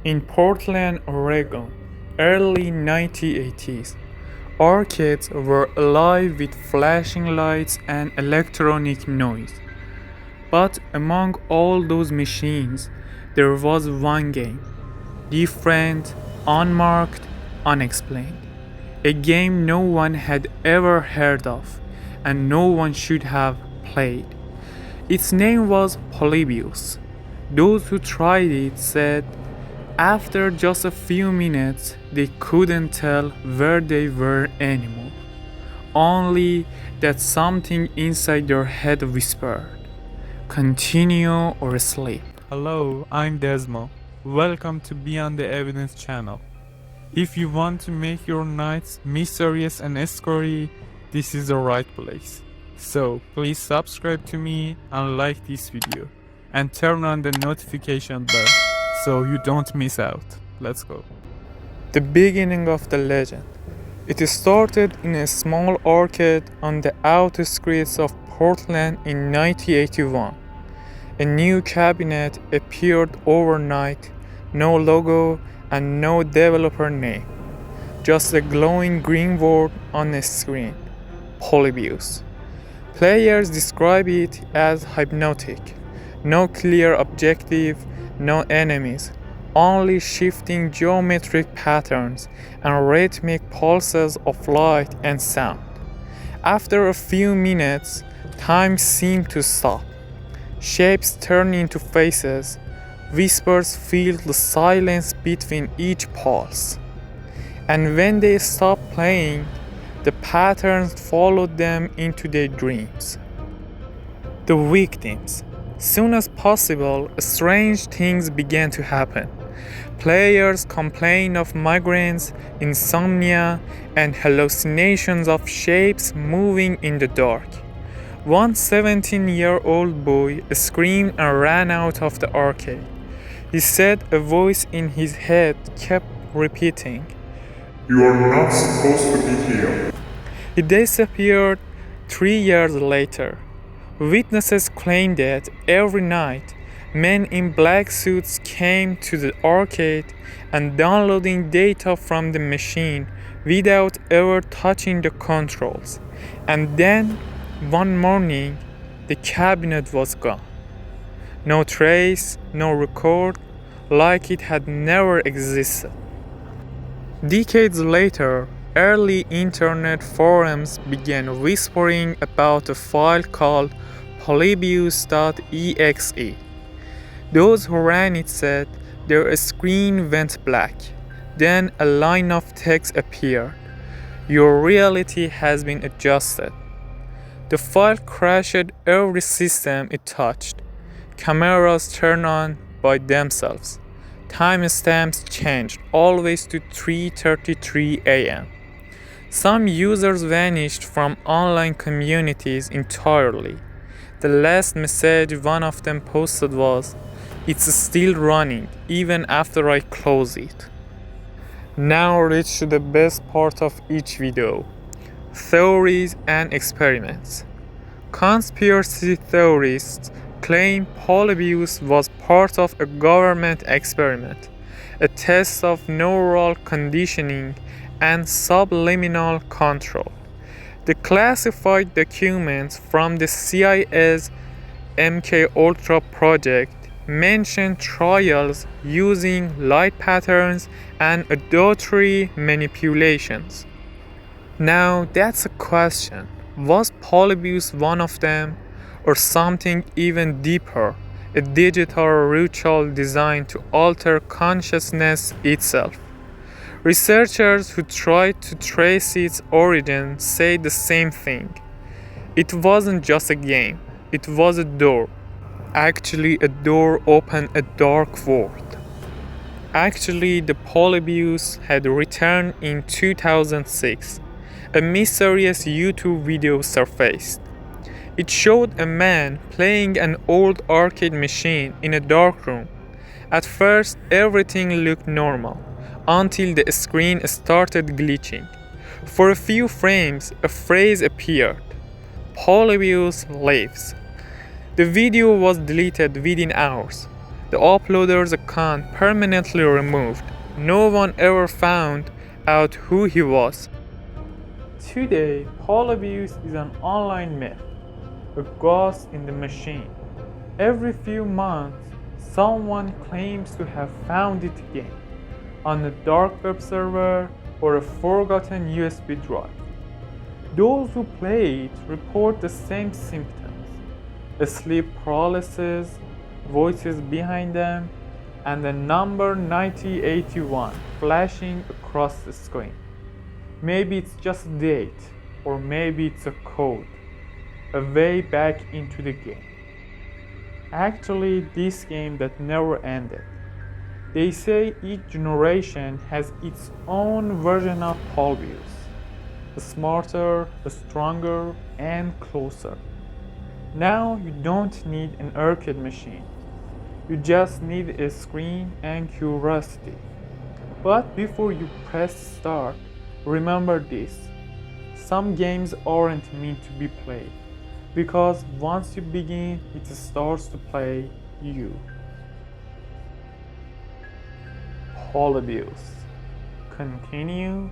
In Portland, Oregon, early 1980s, arcades were alive with flashing lights and electronic noise. But among all those machines, there was one game, different, unmarked, unexplained. A game no one had ever heard of, and no one should have played. Its name was Polybius. Those who tried it said after just a few minutes they couldn't tell where they were anymore. Only that something inside their head whispered, continue or sleep. Hello, I'm Desmo. Welcome to Beyond the Evidence channel. If you want to make your nights mysterious and scary, this is the right place. So please subscribe to me and like this video and turn on the notification bell so you don't miss out. Let's go. The beginning of the legend. It started in a small arcade on the outskirts of Portland in 1981. A new cabinet appeared overnight, no logo and no developer name. Just a glowing green word on a screen, Polybius. Players describe it as hypnotic. No clear objective, no enemies, only shifting geometric patterns and rhythmic pulses of light and sound. After a few minutes, time seemed to stop. Shapes turn into faces, whispers filled the silence between each pulse. And when they stopped playing, the patterns followed them into their dreams. The victims. Soon as possible, strange things began to happen. Players complained of migraines, insomnia, and hallucinations of shapes moving in the dark. One 17-year-old boy screamed and ran out of the arcade. He said a voice in his head kept repeating, "You are not supposed to be here." He disappeared 3 years later. Witnesses claimed that every night, men in black suits came to the arcade and downloading data from the machine without ever touching the controls. And then, one morning, the cabinet was gone. No trace, no record, like it had never existed. Decades later, early internet forums began whispering about a file called Polybius.exe. Those who ran it said their screen went black. Then a line of text appeared. Your reality has been adjusted. The file crashed every system it touched. Cameras turned on by themselves. Timestamps changed always to 3:33 a.m. Some users vanished from online communities entirely. The last message one of them posted was, "It's still running even after I close it." Now reach to the best part of each video. Theories and experiments. Conspiracy theorists claim Polybius was part of a government experiment, a test of neural conditioning and subliminal control. The classified documents from the CIA's MKUltra project mention trials using light patterns and auditory manipulations. Now that's a question. Was Polybius one of them, or something even deeper, a digital ritual designed to alter consciousness itself? Researchers who tried to trace its origin say the same thing. It wasn't just a game, it was a door. Actually, a door opened a dark world. Actually, the Polybius had returned in 2006. A mysterious YouTube video surfaced. It showed a man playing an old arcade machine in a dark room. At first, everything looked normal, until the screen started glitching. For a few frames, a phrase appeared, "Polybius lives." The video was deleted within hours. The uploader's account permanently removed. No one ever found out who he was. Today, Polybius is an online myth, a ghost in the machine. Every few months, someone claims to have found it again on a dark web server or a forgotten USB drive. Those who play it report the same symptoms: sleep paralysis, voices behind them, and the number 9081 flashing across the screen. Maybe it's just a date, or maybe it's a code, a way back into the game. Actually, this game that never ended. They say each generation has its own version of Polybius, smarter, stronger, and closer. Now you don't need an arcade machine. You just need a screen and curiosity. But before you press start, remember this: some games aren't meant to be played, because once you begin, it starts to play you. Polybius. Continue